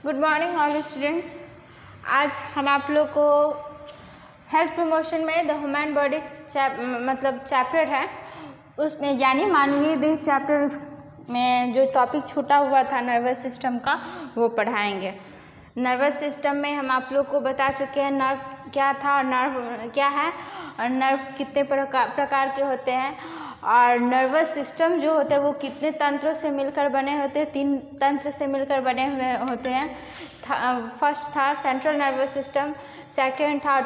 Good morning all students. आज हम आप लोग को हेल्थ प्रमोशन में द ह्यूमन बॉडी चैप्टर है, उसमें यानी मानवीय देह चैप्टर में जो टॉपिक छूटा हुआ था नर्वस सिस्टम का वो पढ़ाएंगे। नर्वस सिस्टम में हम आप लोग को बता चुके हैं नर्व क्या था और नर्व क्या है और नर्व कितने प्रकार के होते हैं और नर्वस सिस्टम जो होते हैं वो कितने तंत्रों से मिलकर बने होते हैं। 3 तंत्र से मिलकर बने हुए होते हैं। फर्स्ट था सेंट्रल नर्वस सिस्टम, सेकेंड था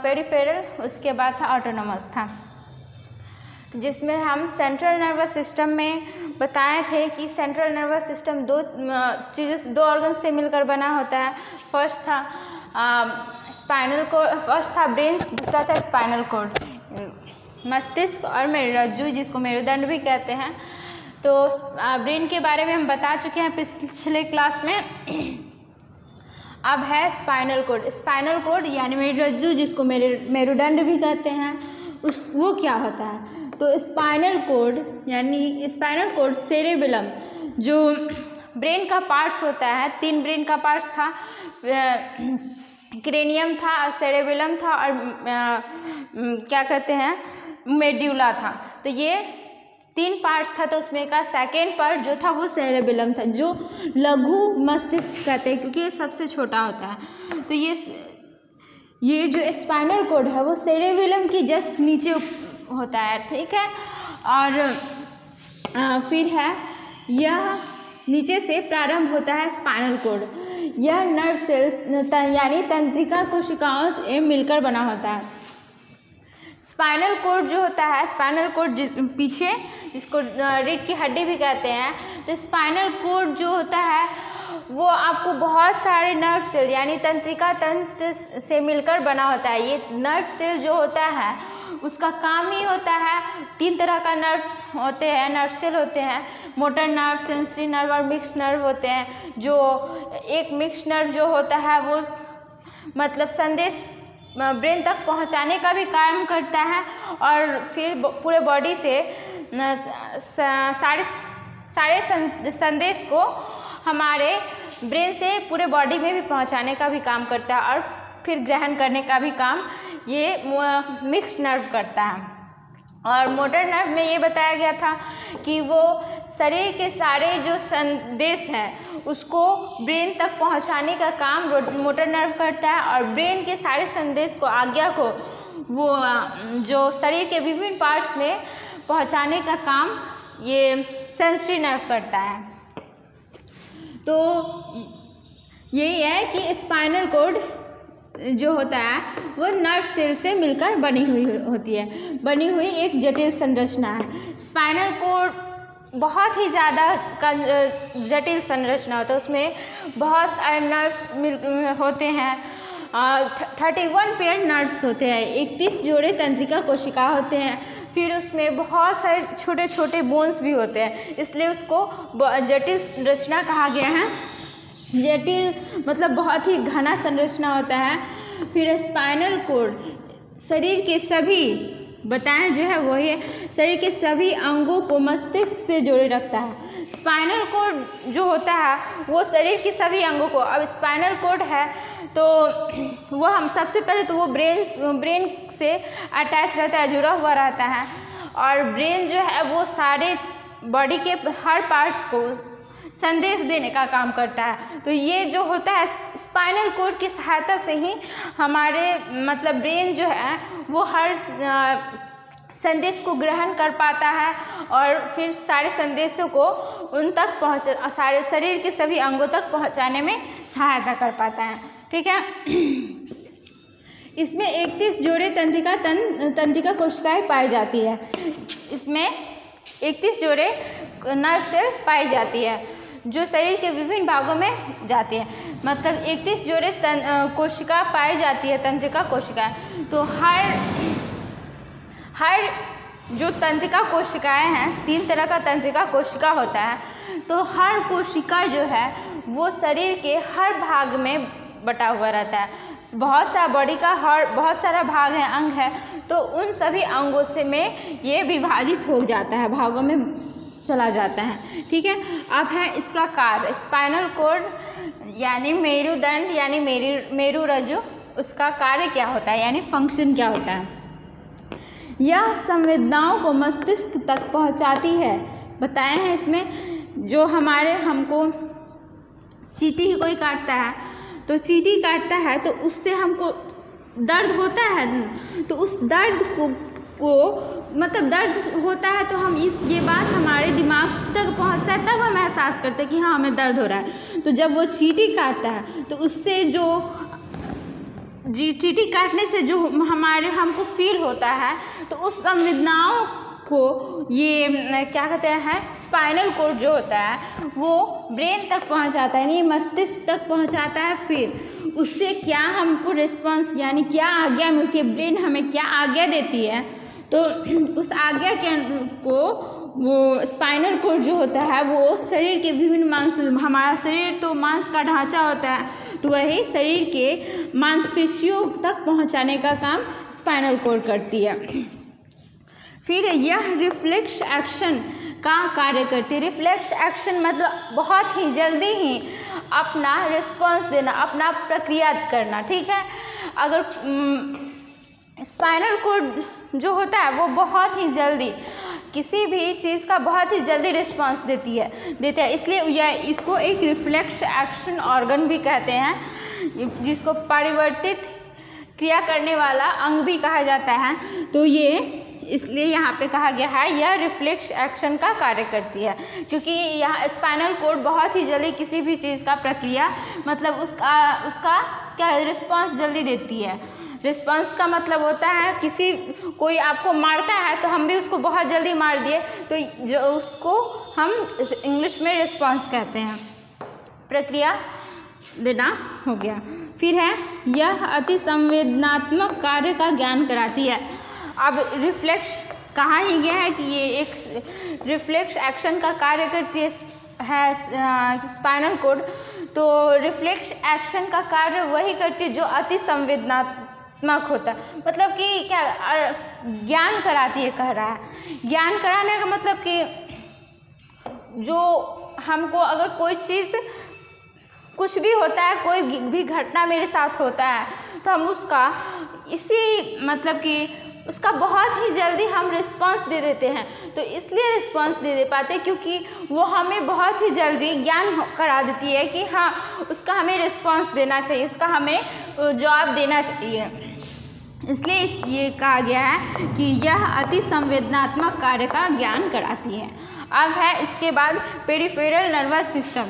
पेरिफेरल, उसके बाद था ऑटोनोमस था। जिसमें हम सेंट्रल नर्वस सिस्टम में बताए थे कि सेंट्रल नर्वस सिस्टम दो ऑर्गन से मिलकर बना होता है। फर्स्ट था स्पाइनल कोड, फर्स्ट था ब्रेन, दूसरा था स्पाइनल कोड, मस्तिष्क और मेरुरज्जु, जिसको मेरुदंड भी कहते हैं। तो ब्रेन के बारे में हम बता चुके हैं पिछले क्लास में। अब है स्पाइनल कोड। स्पाइनल कोड यानी मेरुरज्जु, जिसको मेरुदंड भी कहते हैं, वो क्या होता है? तो स्पाइनल कोड यानी स्पाइनल कोड सेरेबेलम, जो ब्रेन का पार्ट्स होता है, 3 ब्रेन का पार्ट्स था, क्रेनियम था, सेरेबेलम था और क्या कहते हैं मेड्यूला था। तो ये 3 पार्ट्स था। तो उसमें का सेकेंड पार्ट जो था वो सेरेबेलम था, जो लघु मस्तिष्क कहते हैं क्योंकि ये सबसे छोटा होता है। तो ये जो स्पाइनल कोड है वो सेरेबेलम की जस्ट नीचे होता है, ठीक है। और फिर है यह नीचे से प्रारंभ होता है स्पाइनल कोड। यह नर्व सेल्स यानी तंत्रिका कोशिकाओं से मिलकर बना होता है। स्पाइनल कोड जो होता है, स्पाइनल कोड पीछे, जिसको रीढ़ की हड्डी भी कहते हैं, तो स्पाइनल कोड जो होता है वो आपको बहुत सारे नर्व सेल यानी तंत्रिका तंत्र से मिलकर बना होता है। ये नर्व सेल जो होता है उसका काम ही होता है, 3 तरह का नर्व होते हैं, नर्व सेल होते हैं, मोटर नर्व, सेंसरी नर्व और मिक्स नर्व होते हैं। जो एक मिक्स नर्व जो होता है वो मतलब संदेश ब्रेन तक पहुंचाने का भी काम करता है और फिर पूरे बॉडी से सारे संदेश को हमारे ब्रेन से पूरे बॉडी में भी पहुंचाने का भी काम करता है और फिर ग्रहण करने का भी काम ये मिक्स नर्व करता है। और मोटर नर्व में ये बताया गया था कि वो शरीर के सारे जो संदेश हैं उसको ब्रेन तक पहुंचाने का काम मोटर नर्व करता है और ब्रेन के सारे संदेश को, आज्ञा को वो जो शरीर के विभिन्न पार्ट्स में पहुंचाने का काम ये सेंसरी नर्व करता है। तो यही है कि स्पाइनल कोड जो होता है वो नर्व सेल से मिलकर बनी हुई होती है, बनी हुई एक जटिल संरचना है। स्पाइनल कोड बहुत ही ज़्यादा जटिल संरचना होता है, उसमें बहुत सारे नर्व्स होते हैं। 31 पेयर नर्व्स होते हैं, 31 जोड़े तंत्रिका कोशिका होते हैं, फिर उसमें बहुत सारे छोटे छोटे बोन्स भी होते हैं, इसलिए उसको जटिल संरचना कहा गया है। जटिल मतलब बहुत ही घना संरचना होता है। फिर स्पाइनल कोड शरीर के सभी बताएं जो है वही है, शरीर के सभी अंगों को मस्तिष्क से जोड़े रखता है। स्पाइनल कोड जो होता है वो शरीर के सभी अंगों को, अब स्पाइनल कोड है तो वो हम सबसे पहले तो वो ब्रेन से अटैच रहता है, जुड़ा हुआ रहता है और ब्रेन जो है वो सारे बॉडी के हर पार्ट्स को संदेश देने का काम करता है। तो ये जो होता है स्पाइनल कोड की सहायता से ही हमारे मतलब ब्रेन जो है वो हर संदेश को ग्रहण कर पाता है और फिर सारे संदेशों को उन तक सारे शरीर के सभी अंगों तक पहुंचाने में सहायता कर पाता है, ठीक है। इसमें 31 जोड़े तंत्रिका कोशिकाएं पाई जाती है। इसमें 31 जोड़े नर्व सेल पाई जाती है जो शरीर के विभिन्न भागों में जाती है। मतलब 31 जोड़े कोशिका पाई जाती है, तंत्रिका कोशिका। तो हर जो तंत्रिका कोशिकाएं हैं, 3 तरह का तंत्रिका कोशिका होता है, तो हर कोशिका जो है वो शरीर के हर भाग में बटा हुआ रहता है। बहुत सारा बॉडी का बहुत सारा भाग है, अंग है, तो उन सभी अंगों से में ये विभाजित हो जाता है, भागों में चला जाता है। ठीक है, अब है इसका कार्य। स्पाइनल कॉर्ड यानी मेरुदंड यानी मेरुरज्जु, उसका कार्य क्या होता है यानी फंक्शन क्या होता है? यह संवेदनाओं को मस्तिष्क तक पहुंचाती है। बताया है इसमें, जो हमको चींटी ही कोई काटता है तो चींटी काटता है तो उससे हमको दर्द होता है, तो उस दर्द को मतलब दर्द होता है तो हम ये बात हमारे दिमाग तक पहुंचता है, तब हम एहसास करते हैं कि हाँ हमें दर्द हो रहा है। तो जब वो चींटी काटता है तो उससे जो चींटी काटने से जो हमको फील होता है, तो उस संवेदनाओं को ये क्या कहते हैं, स्पाइनल कॉर्ड जो होता है वो ब्रेन तक पहुंचाता है, यानी मस्तिष्क तक पहुंचाता है। फिर उससे क्या हमको रिस्पॉन्स यानी क्या आज्ञा मिलती है, ब्रेन हमें क्या आज्ञा देती है, तो उस आज्ञा को वो स्पाइनल कॉर्ड जो होता है वो शरीर के विभिन्न हमारा शरीर तो मांस का ढांचा होता है, तो वही शरीर के मांसपेशियों तक पहुंचाने का काम स्पाइनल कॉर्ड करती है। फिर यह रिफ्लेक्स एक्शन का कार्य करती है। रिफ्लेक्स एक्शन मतलब बहुत ही जल्दी ही अपना रिस्पॉन्स देना, अपना प्रक्रिया करना। ठीक है, अगर स्पाइनल कॉर्ड जो होता है वो बहुत ही जल्दी किसी भी चीज़ का बहुत ही जल्दी रिस्पॉन्स देते हैं, इसलिए इसको एक रिफ्लेक्स एक्शन ऑर्गन भी कहते हैं, जिसको परिवर्तित क्रिया करने वाला अंग भी कहा जाता है। तो ये इसलिए यहाँ पे कहा गया है यह रिफ्लेक्स एक्शन का कार्य करती है, क्योंकि यह स्पाइनल कॉर्ड बहुत ही जल्दी किसी भी चीज़ का प्रक्रिया मतलब उसका क्या रिस्पॉन्स जल्दी देती है। रिस्पॉन्स का मतलब होता है कोई आपको मारता है तो हम भी उसको बहुत जल्दी मार दिए, तो जो उसको हम इंग्लिश में रिस्पॉन्स कहते हैं, प्रक्रिया देना हो गया। फिर है यह अति संवेदनात्मक कार्य का ज्ञान कराती है। अब रिफ्लेक्स कहा ही गया है कि ये एक रिफ्लेक्स एक्शन का कार्य करती है स्पाइनल कॉर्ड, तो रिफ्लेक्स एक्शन का कार्य वही करती है जो अति संवेदनात्मक होता है, मतलब कि क्या ज्ञान कराती है, कह रहा है। ज्ञान कराने का मतलब कि जो हमको अगर कोई चीज़ कुछ भी होता है, कोई भी घटना मेरे साथ होता है, तो हम उसका मतलब कि उसका बहुत ही जल्दी हम रिस्पांस दे देते हैं। तो इसलिए रिस्पांस दे पाते क्योंकि वो हमें बहुत ही जल्दी ज्ञान करा देती है कि हाँ उसका हमें रिस्पांस देना चाहिए, उसका हमें जवाब देना चाहिए। इसलिए ये कहा गया है कि यह अति संवेदनात्मक कार्य का ज्ञान कराती है। अब है इसके बाद पेरिफेरल नर्वस सिस्टम,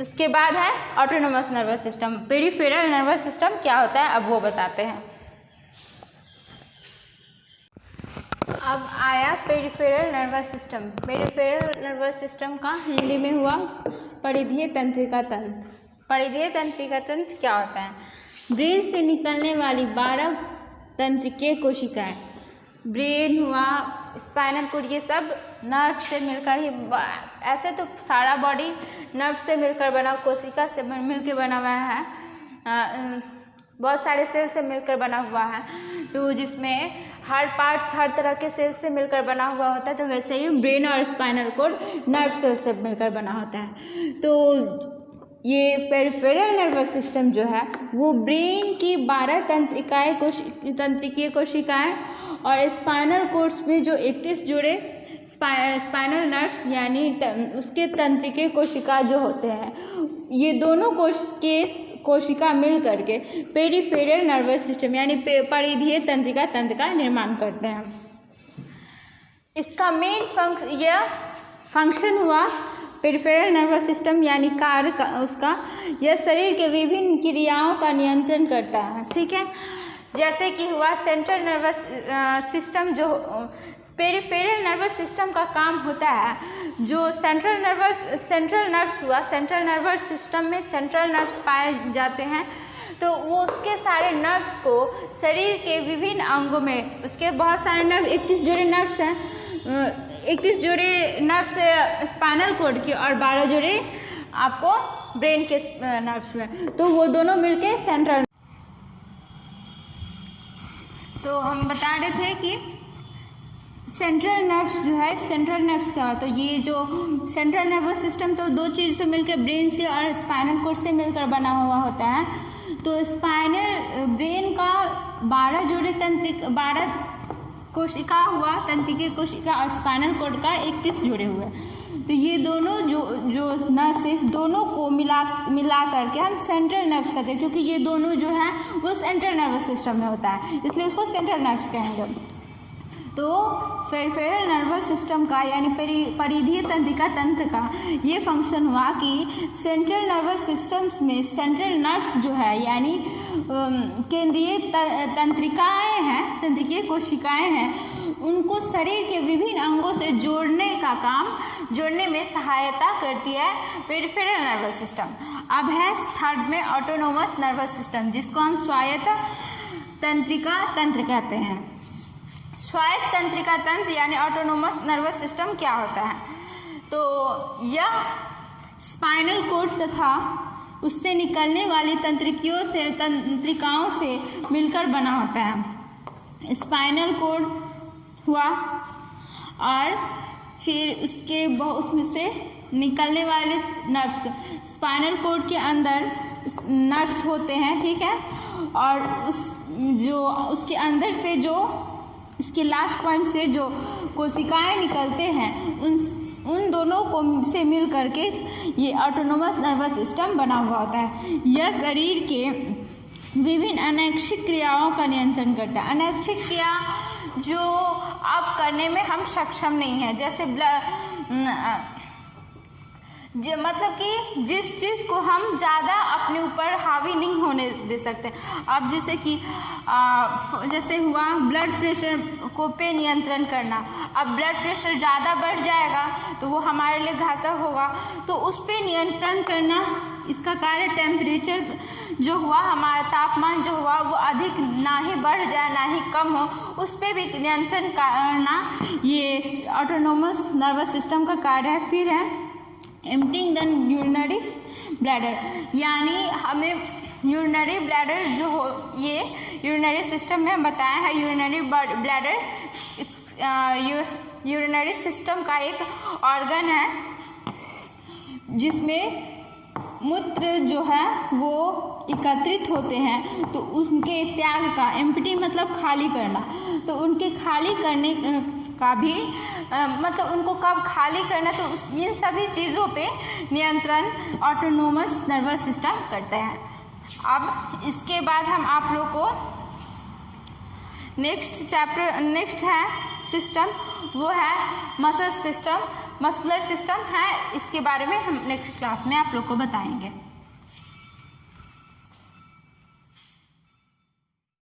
इसके बाद है autonomous nervous system. Peripheral nervous system क्या होता है अब वो बताते हैं। अब आया peripheral nervous system. Peripheral nervous system का हिंदी में हुआ परिधीय तंत्रिका तंत्र। परिधीय तंत्रिका तंत्र क्या होता है? ब्रेन से निकलने वाली 12 तंत्रिकीय कोशिकाएं, ब्रेन हुआ, स्पाइनल कॉर्ड, ये सब नर्व से मिलकर ही, ऐसे तो सारा बॉडी नर्व से मिलकर बना, कोशिका से मिलकर बना हुआ है, बहुत सारे सेल से मिलकर बना हुआ है। तो जिसमें हर पार्ट्स हर तरह के सेल से मिलकर बना हुआ होता है, तो वैसे ही ब्रेन और स्पाइनल कॉर्ड नर्व सेल से मिलकर बना होता है। तो ये पेरिफेरल नर्वस सिस्टम जो है वो ब्रेन की 12 तंत्रिकीय कोशिकाएं और स्पाइनल कॉर्ड्स में जो 31 जोड़े स्पाइनल नर्व्स यानी उसके तंत्रिकीय कोशिका जो होते हैं, ये दोनों कोशिका मिल करके पेरिफेरल नर्वस सिस्टम यानी परिधीय तंत्रिका तंत्र का निर्माण करते हैं। इसका मेन फंक्शन हुआ पेरिफेरल नर्वस सिस्टम यानी कार्य का उसका, यह शरीर के विभिन्न क्रियाओं का नियंत्रण करता है। ठीक है, जैसे कि हुआ सेंट्रल नर्वस सिस्टम, जो पेरिफेरल नर्वस सिस्टम का काम होता है, जो सेंट्रल नर्व्स हुआ, सेंट्रल नर्वस सिस्टम में सेंट्रल नर्व्स पाए जाते हैं, तो वो उसके सारे नर्व्स को शरीर के विभिन्न अंगों में, उसके बहुत सारे नर्व 31 जोड़े नर्व्स हैं, 31 जोड़े नर्व्स स्पाइनल कॉर्ड के और 12 जोड़े आपको ब्रेन के नर्व्स में, तो वो दोनों मिलके सेंट्रल। तो हम बता रहे थे कि सेंट्रल नर्व्स जो है, सेंट्रल नर्व्स क्या होता है, ये जो सेंट्रल नर्वस सिस्टम तो दो चीज़ से मिलकर, ब्रेन से और स्पाइनल कोड से मिलकर बना हुआ होता है। तो स्पाइनल ब्रेन का 12 जोड़े तंत्रिक 12 कोशिका हुआ, तंत्रिकीय कोशिका, और स्पाइनल कोड का 31 जोड़े हुए। तो ये दोनों जो नर्व्स है, इस दोनों को मिला करके हम सेंट्रल नर्व्स कहते हैं, क्योंकि ये दोनों जो है वो सेंट्रल नर्वस सिस्टम में होता है, इसलिए उसको सेंट्रल नर्व्स कहेंगे। तो पेरिफेरल नर्वस सिस्टम का यानी परिधीय तंत्रिका तंत्र का ये फंक्शन हुआ कि सेंट्रल नर्वस सिस्टम्स में सेंट्रल नर्व्स जो है यानी केंद्रीय तंत्रिकाएं हैं, तंत्रिकीय कोशिकाएं हैं, उनको शरीर के विभिन्न अंगों से जोड़ने में सहायता करती है पेरिफेरल नर्वस सिस्टम। अब है थर्ड में ऑटोनोमस नर्वस सिस्टम, जिसको हम स्वायत्त तंत्रिका तंत्र कहते हैं। स्वायत्त तंत्रिका तंत्र यानी ऑटोनोमस नर्वस सिस्टम क्या होता है? तो यह स्पाइनल कोड तथा उससे निकलने वाली तंत्रिकाओं से मिलकर बना होता है। स्पाइनल कोड हुआ और फिर उसमें से निकलने वाले नर्व्स, स्पाइनल कोड के अंदर नर्व्स होते हैं, ठीक है, और उसके अंदर से जो इसके लास्ट पॉइंट से जो कोशिकाएं निकलते हैं, उन दोनों को से मिल करके ये ऑटोनोमस नर्वस सिस्टम बना हुआ होता है। यह शरीर के विभिन्न अनैच्छिक क्रियाओं का नियंत्रण करता है। अनैच्छिक क्रिया जो अब करने में हम सक्षम नहीं है, जैसे मतलब कि जिस चीज़ को हम ज़्यादा अपने ऊपर हावी नहीं होने दे सकते। अब जैसे कि जैसे हुआ ब्लड प्रेशर को पे नियंत्रण करना। अब ब्लड प्रेशर ज़्यादा बढ़ जाएगा तो वो हमारे लिए घातक होगा, तो उस पे नियंत्रण करना, इसका कार्य टेम्परेचर जो हुआ, हमारा तापमान जो हुआ वो अधिक ना ही बढ़ जाए ना ही कम हो, उस पर भी नियंत्रण करना ये ऑटोनोमस नर्वस सिस्टम का कार्य है। फिर है एम्प्टिंग द यूरिनरी ब्लैडर, यानी हमें यूरिनरी ब्लैडर जो हो, ये यूरिनरी सिस्टम में बताया है। यूरिनरी ब्लैडर यूरिनरी सिस्टम का एक ऑर्गन है जिसमें मूत्र जो है वो एकत्रित होते हैं, तो उनके त्याग का, एम्प्टी मतलब खाली करना, तो उनके खाली करने का भी मतलब उनको कब खाली करना, तो इन सभी चीज़ों पे नियंत्रण ऑटोनोमस नर्वस सिस्टम करते हैं। अब इसके बाद हम आप लोग को नेक्स्ट है सिस्टम, वो है मसल सिस्टम, मस्कुलर सिस्टम है। इसके बारे में हम नेक्स्ट क्लास में आप लोग को बताएंगे।